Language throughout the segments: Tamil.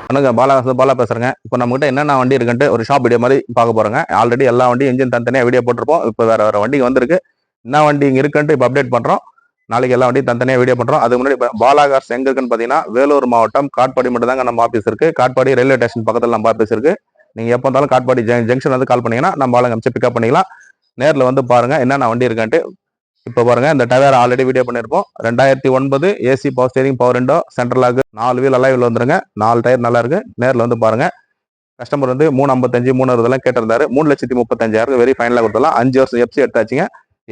வணக்கம், பாலா பேசுறேங்க. இப்போ நம்மகிட்ட என்னென்ன வண்டி இருக்குன்ட்டு ஒரு ஷாப் வீடியோ மாதிரி பார்க்க போறோங்க. ஆல்ரெடி எல்லா வண்டியும் இன்ஜின் தனித்தனியாக வீடியோ போட்டிருப்போம். இப்போ வேற வண்டி வந்திருக்கு. என்ன வண்டி இங்கே இருக்குன்ட்டு இப்போ அப்டேட் பண்றோம். நாளைக்கு எல்லா வண்டியும் தனித்தனியாக வீடியோ பண்றோம். அதுக்கு முன்னாடி பாலா கார்ஸ் எங்க இருக்குன்னு பார்த்தீங்கன்னா வேலூர் மாவட்டம் காட்பாடி மட்டும் தாங்க நம்ம ஆஃபீஸ் இருக்கு. காட்பாடி ரயில்வே ஸ்டேஷன் பக்கத்தில் நம்ம ஆஃபீஸ் இருக்கு. நீங்க எப்போ வந்தாலும் காட்பாடி ஜங்ஷன் வந்து கால் பண்ணீங்கன்னா நம்ம ஆளுங்க அமிச்சு பிக்கப் பண்ணிக்கலாம். நேரில் வந்து பாருங்க என்னென்ன வண்டி இருக்குன்ட்டு. இப்போ பாருங்க இந்த டயர் ஆல்ரெடி வீடியோ பண்ணிருப்போம். 2009 AC power steering power window central lock 4 wheel alloy wheel வந்துருங்க. 4 டயர் நல்லா இருக்கு. நேரில் வந்து பாருங்க. கஸ்டமர் வந்து 355 360 கேட்டிருந்தாரு. 3,35,000 வெரி ஃபைனலா கொடுத்தலாம். 5 வருஷம் எஃப்சி எடுத்தாச்சுங்க.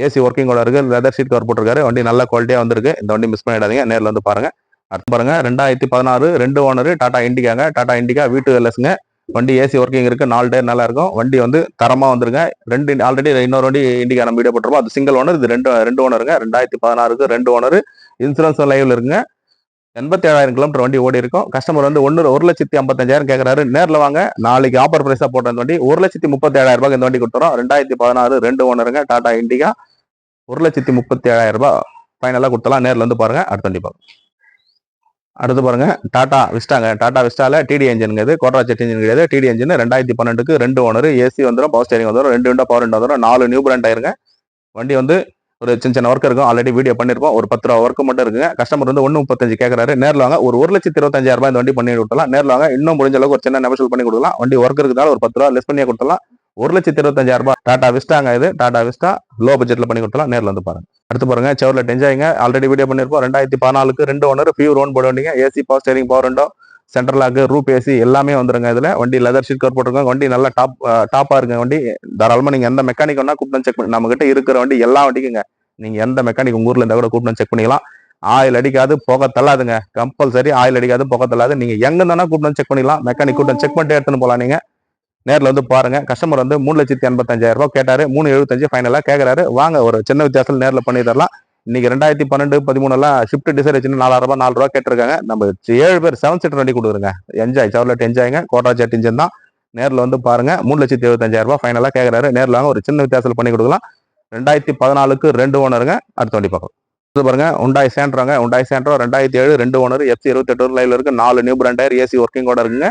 ஏசி ஒர்க்கிங் கூட இருக்கு. லெதர் சீட் கவர் போட்டிருக்காரு. வண்டி நல்ல குவாலிட்டியா வந்திருக்கு. இந்த வண்டி மிஸ் பண்ணிடாதீங்க. நேரில் வந்து பாருங்க. அடுத்து பாருங்க 2016 2 ஓனர் டாடா இண்டிகாங்க. டாடா இண்டிகா வீட்டு எல்எஸ்ங்க. வண்டி ஏசி ஒர்க்கிங் இருக்கு. 4 டயர் நல்லா இருக்கும். வண்டி வந்து தரமா வந்துருங்க. ஆல்ரெடி இன்னொரு வண்டி இண்டிகா நம்ம வீடியோ போட்டுருப்போம். அது சிங்கிள் ஓனர். இது ரெண்டு ஓனருங்க. 2016 2 ஓனர். இன்சூரன்ஸ் லைவ்ல இருக்குங்க. 87,000 கிலோமீட்டர் வண்டி ஓடி இருக்கும். கஸ்டமர் வந்து 1,55,000 கேட்கறாரு. நேரில் வாங்க. நாளைக்கு ஆஃபர் பிரைஸா போட்ட இந்த வண்டி 1,37,000 இந்த வண்டி கொடுத்துறோம். 2016 2 ஓனருங்க. டாடா இண்டிகா 1,37,000 ஃபைனலா கொடுத்தலாம். நேரில் வந்து பாருங்க. அடுத்த வண்டி பாருங்க. அடுத்து பாருங்க டாடா விஸ்டாங்க. டாடா விஸ்டால டிடி என்ஜின் இது கோட்ரா செட் இன்ஜின் கிடையாது. TD engine 2012 2 owner. ஏசி வந்துடும். பவர் ஸ்டேரிங் வந்துடும். 2 விண்டோ பவர் விண்டோ வந்துடும். 4 நியூ பிராண்ட் ஆயிருங்க. வண்டி வந்து ஒரு சின்ன ஒர்க் இருக்கும். ஆல்ரெடி வீடியோ பண்ணிருப்போம். ஒரு 10 ரூபா ஒர்க் மட்டும் இருக்குங்க. கஸ்டமர் வந்து 1,35 கேட்கறாரு. நேரில் வாங்க. ஒரு 1,25,000 இந்த வண்டி பண்ணி கொடுத்தலாம். நேரில் வாங்க. இன்னும் முடிஞ்ச அளவுக்கு ஒரு சின்ன நெகோஷியேட் பண்ணி கொடுக்கலாம். வண்டி ஒர்க் இருக்கிறதால ஒரு 10 ரூபா லெஸ் பண்ணியே கொடுத்தலாம். 1,25,000 டாடா விஸ்டாங்க. இது டாடா விஸ்டா லோ பட்ஜெட்ல பண்ணி கொடுத்தலாம். நேரில் வந்து பாருங்க. அடுத்து பாருங்க செவர்லெட் என்ஜாய்ங்க. ஆல்ரெடி வீடியோ பண்ணிருப்போம். 2014 2 ஓனர் பியூர் ஓன் போட வண்டிங்க. AC power steering power window central lock roof AC எல்லாமே வந்துருங்க. இதுல வண்டி லெதர் ஷீட் கவர் போட்டிருக்காங்க. வண்டி நல்லா டாப்பா இருக்குங்க. வண்டி தாராளமா நீங்க எந்த மெக்கானிக் வேணா கூப்பிட்டு செக் பண்ணி நம்ம கிட்ட இருக்கிற வண்டி எல்லா வண்டிக்குங்க. நீங்க எந்த மெக்கானிக் உங்க ஊர்ல இருந்தா கூட கூப்பிட்டு செக் பண்ணிக்கலாம். ஆயில் அடிக்காது, புகை தள்ளாதுங்க. கம்பல்சரி ஆயில் அடிக்காது, புகை தள்ளாது. நீங்க எங்க இருந்தா கூப்பிட்டு செக் பண்ணிக்கலாம். மெக்கானிக் கூப்பிட்டு செக் பண்ணிட்டு எடுத்துன்னு போலாம். நீங்க நேரில் வந்து பாருங்க. கஸ்டமர் வந்து 3,85,000 கேட்டாரு. 3,75 ஃபைனலா கேட்கறாரு. வாங்க ஒரு சின்ன வித்தியாசத்தில் நேரில் பண்ணி தரலாம். இன்னைக்கு 2012 13 எல்லாம் ஷிஃப்ட் டிசைர் வச்சு 4,000 ரூபாய் கேட்டிருக்காங்க. நம்ம 7 பேர் 7 சீட்டர் வண்டி கொடுக்குறங்க. என்ஜாய் செவர்லெட் என்ஜாய்ங்க. கோட்ரா ஜெட் இன்ஜின் தான். நேரில் வந்து பாருங்க. 3,75,000 ஃபைனலா கேட்கறாரு. நேரில் வாங்க ஒரு சின்ன வித்தியாசத்தில் பண்ணி கொடுக்கலாம். 2014 2 ஓனருங்க. அடுத்த வண்டி பார்க்கலாம். பாருங்க உண்டாய் சேண்ட்ராங்க. உண்டாய் சேண்ட்ரோ 2007 2 ஓனர். எஃப்சி 28 லைவ்ல இருக்கு. 4 new brand tyre AC working கூட இருக்குங்க.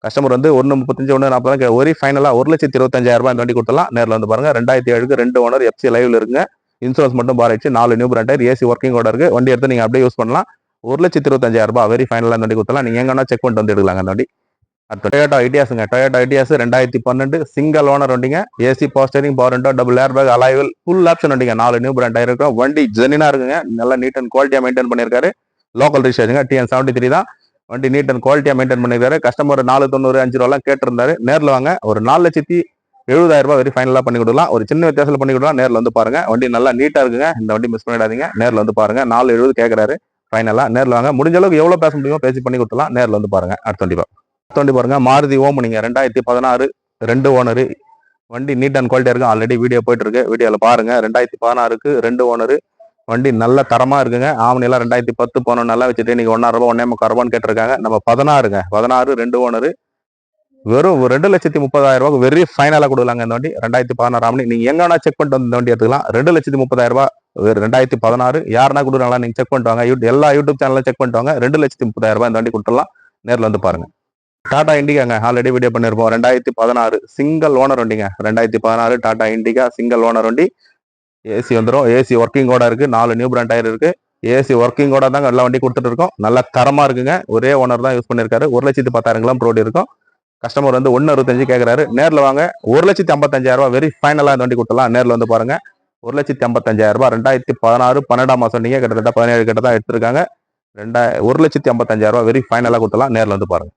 கஸ்டமர் வந்து 1,35 1,40 ஒரு ஃபைனலா 1,25,000 இந்த வண்டி கொடுத்தலாம். நேரில் வந்து பாருங்க. 2007 2 ஓனர். எஃப்சி லைவ்ல இருக்குங்க. இன்சூரன்ஸ் மட்டும் பாராச்சு. 4 new brand tyre AC working கூட இருக்கு. வண்டி எடுத்து நீங்க அப்படியே யூஸ் பண்ணலாம். 1,25,000 வெரி ஃபைனலா இந்த வண்டி கொடுத்தலாம். நீங்க எங்கன்னா செக் பண்ணிட்டு வந்து எடுக்கலாங்க அந்த வண்டி. டொயோட்டா ஐடியாஸுங்க. டொயோட்டா ஐடியாஸ் 2012 சிங்கிள் ஓனர் வண்டிங்க. AC power steering power window double air bag alloy wheel full option வண்டிங்க. 4 நியூ பிராண்ட் டயர் இருக்கும். வண்டி ஜெனினா இருக்குங்க. நல்லா நீட் அண்ட் குவாலிட்டியா மெயின்டைன் பண்ணிருக்காரு. லோக்கல் ரிஜிஸ்ட்ரேஷன் TN73 தான். வண்டி நீட் அண்ட் குவாலிட்டியா மெயின்டைன் பண்ணிருக்காரு. கஸ்டமர் 4,90 5 ரூபா கேட்டிருந்தாரு. நேரில் வாங்க. ஒரு 4,70,000 வெரி ஃபைனலா பண்ணி கொடுக்கலாம். ஒரு சின்ன வித்தியாசத்தில் பண்ணி கொடுக்கலாம். நேரில் வந்து பாருங்க. வண்டி நல்லா நீட்டா இருக்குங்க. இந்த வண்டி மிஸ் பண்ணிடாதீங்க. நேரில் வந்து பாருங்க. 4,70 கேட்கறாரு. ஃபைனலா நேரில் வாங்க. முடிஞ்ச அளவுக்கு எவ்வளவு பேச முடியுமோ பேசி பண்ணி கொடுக்கலாம். நேரில் வந்து பாருங்க. அடுத்த வண்டி பாருங்க. மாருதி ஓம்னிங்க. 2016 2 ஓனர். வண்டி நீட் அண்ட் குவாலிட்டியா இருக்கு. ஆல்ரெடி வீடியோ போயிட்டு இருக்கு. வீடியோல பாருங்க. 2016 2 ஓனர். வண்டி நல்ல தரமா இருக்குங்க. ஆம்னி எல்லாம் 2010 போன நல்லா வச்சுட்டு நீங்க 1,000 ரூபாய் 1,500 கேட்டிருக்காங்க. நம்ம 16 2 ஓனர். வெறும் 2,30,000 வெரி ஃபைனலா கொடுக்கலாங்க இந்த வண்டி. 2016 ஆம்னி நீங்க எங்க வேணா செக் பண்ணிட்டு வந்து இந்த வண்டி எடுத்துக்கலாம். 2,30,000 2016 யாருன்னா கொடுக்குறாங்களா நீங்க செக் பண்ணிட்டு வாங்க. எல்லா யூடியூப் சேனலும் செக் பண்ணிட்டு வாங்க. 2,30,000 இந்த வண்டி கொடுத்துடலாம். நேரில் வந்து பாருங்க. டாடா இண்டிகாங்க. ஆல்ரெடி வீடியோ பண்ணிருப்போம். 2016 சிங்கிள் ஓனர் வண்டிங்க. 2016 டாடா இண்டிகா சிங்கிள் ஓனர் வண்டி. ஏசி வந்துடும். ஏசி ஒர்க்கிங் கூட இருக்கு. 4 நியூ பிராண்ட் டயர் இருக்கு. ஏசி ஒர்க்கிங் கூட தாங்க எல்லா வண்டி கொடுத்துட்டு இருக்கோம். நல்ல தரமா இருக்குங்க. ஒரே ஓனர் தான் யூஸ் பண்ணிருக்காரு. 1,10,000 கிலோமீட்டர் ஓடி இருக்கும். கஸ்டமர் வந்து 1,65 கேட்கறாரு. நேரில் வாங்க. 1,55,000 வெரி ஃபைனலா இந்த வண்டி கொடுத்துலாம். நேரில் வந்து பாருங்க. 1,55,000 2016 12ஆம் மாசம் நீங்க கிட்டத்தட்ட 17 கிட்ட தான் எடுத்திருக்காங்க. 1,55,000 வெரி ஃபைனலா கொடுத்துலாம். நேரில் வந்து பாருங்க.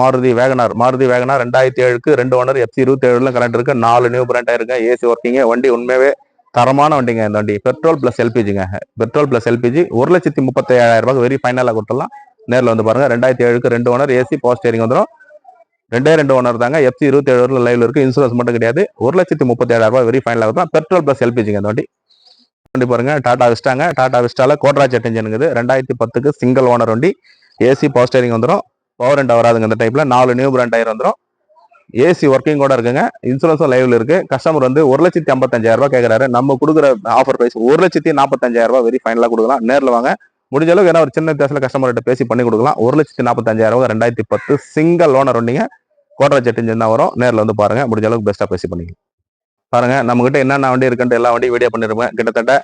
Maruti Wagon R 2007 2 owner. FC 27 current இருக்கு. 4 நியூ பிராண்ட் இருக்கு. AC working. வண்டி உண்மையாவே தரமான வண்டிங்க. இந்த வண்டி பெட்ரோல் பிளஸ் எல்பிஜிங்க. பெட்ரோல் பிளஸ் எல்பிஜி 1,37,000 வெரி ஃபைனலா கொடுத்துடலாம். நேரில் வந்து பாருங்க. 2007 2 ஓனர். ஏசி பவர் ஸ்டேரிங் வந்துடும். 2 ஓனர் தாங்க. எஃப்சி 27 லைவ்ல இருக்கு. இன்சூரன்ஸ் மட்டும் கிடையாது. 1,37,000 வெரி ஃபைனலா கொடுத்தா பெட்ரோல் பிளஸ் எல்பிஜிங்க இந்த வண்டி. வண்டி பாருங்க. டாடா விஸ்டாங்க. டாடா விஸ்டால கோட்ரா ஜெட் இன்ஜின் இருக்குது. 2010 சிங்கிள் ஓனர் வண்டி. ஏசி பவர் ஸ்டேரிங் வந்துடும். பவர் விண்டோ வராதுங்க இந்த டைப்ல. 4 நியூ பிராண்ட் டயர் வந்துடும். ஏசி ஒர்க்கிங் கூட இருக்குங்க. இன்சூரன்ஸும் லைவ்ல இருக்கு. கஸ்டமர் வந்து 1,55,000 கேட்கறாரு. நம்ம கொடுக்குற ஆஃபர் பிரைஸ் 1,45,000 வெரி ஃபைனலா கொடுக்கலாம். நேரில் வாங்க. முடிஞ்ச அளவுக்கு ஏன்னா ஒரு சின்ன வித்தியாசத்துல கஸ்டமர்கிட்ட பேசி பண்ணி கொடுக்கலாம். 1,45,000 2010 சிங்கிள் ஓனர் வண்டிங்க. கோட்டரை செட் இன்ஜின் தான் வரும். நேரில் வந்து பாருங்க. முடிஞ்ச அளவுக்கு பெஸ்ட்டாக பேசி பண்ணிக்கலாம். பாருங்க நம்ம கிட்ட என்னென்ன வண்டி இருக்குன்ட்டு எல்லா வண்டியும் வீடியோ பண்ணிருப்பேன். கிட்டத்தட்ட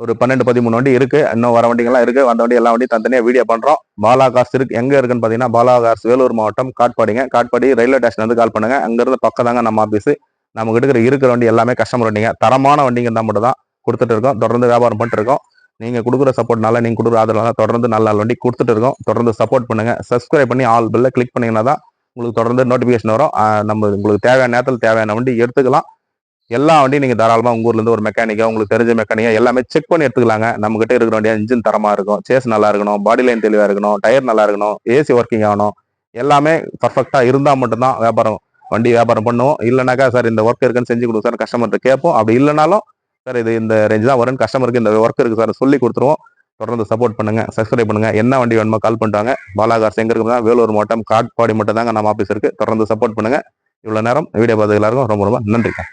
ஒரு 12, 13 வண்டி இருக்கு. இன்னும் வர வண்டிகள்லாம் இருக்கு. அந்த வண்டி எல்லா வண்டியும் தனித்தனியா வீடியோ பண்றோம். பாலா கார்ஸ் இருக்கு. எங்க இருக்குன்னு பாத்தீங்கன்னா பாலா கார்ஸ் வேலூர் மாவட்டம் காட்பாடிங்க. காட்பாடி ரயில்வே ஸ்டேஷன் வந்து கால் பண்ணுங்க. அங்கிருந்து பக்கம் தாங்க நம்ம ஆபீஸ். நம்ம கிட்ட இருக்கிற வண்டி எல்லாமே கஸ்டமர் வண்டிங்க. தரமான வண்டிங்க தான் மட்டும் தான் கொடுத்துட்டு இருக்கோம். தொடர்ந்து வியாபாரம் பண்ணிட்டு இருக்கோம். நீங்க கொடுக்குற சப்போர்ட்னால, நீங்க கொடுக்குற ஆதரவுனால தொடர்ந்து நல்ல வண்டி கொடுத்துட்டு இருக்கோம். தொடர்ந்து சப்போர்ட் பண்ணுங்க. சப்ஸ்கிரைப் பண்ணி ஆல் பெல்ல கிளிக் பண்ணீங்கன்னா தான் உங்களுக்கு தொடர்ந்து நோட்டிபிகேஷன் வரும். நம்ம உங்களுக்கு தேவையான நேரத்தில் தேவையான வண்டி எடுத்துக்கலாம். எல்லா வண்டியும் நீங்க தாராளமா உங்க ஊர்ல இருந்து ஒரு மெக்கானிக்கா, உங்களுக்கு தெரிஞ்ச மெக்கானிக்கா எல்லாமே செக் பண்ணி எடுத்துக்கலாங்க. நம்ம கிட்ட இருக்கிற வண்டியா இன்ஜின் தரமா இருக்கும், சேஸ் நல்லா இருக்கணும், பாடி லைன் தெளிவா இருக்கணும், டயர் நல்லா இருக்கணும், ஏசி ஒர்க்கிங் ஆகணும். எல்லாமே பர்ஃபெக்டா இருந்தா மட்டும்தான் வண்டி வியாபாரம் பண்ணுவோம். இல்லைனாக்கா சார் இந்த ஒர்க் இருக்குன்னு செஞ்சு கொடுங்க சார் கஸ்டமர்கிட்ட கேட்போம். அப்படி இல்லைனாலும் சார் இது இந்த ரேஞ்ச் தான் வரும்னு கஸ்டமருக்கு இந்த ஒர்க் இருக்கு சார் சொல்லி கொடுத்துருவோம். தொடர்ந்து சப்போர்ட் பண்ணுங்க, சப்ஸ்கிரைப் பண்ணுங்க. என்ன வண்டி வேணுமோ கால் பண்ணிட்டாங்க. பாலாகார்ஸ் எங்க இருக்குன்னா வேலூர் மாவட்டம் காட்பாடி மட்டும் தாங்க நம்ம ஆபீஸ் இருக்கு. தொடர்ந்து சப்போர்ட் பண்ணுங்க. இவ்வளவு நேரம் வீடியோ பார்த்து எல்லாருக்கும் ரொம்ப ரொம்ப நன்றிங்க.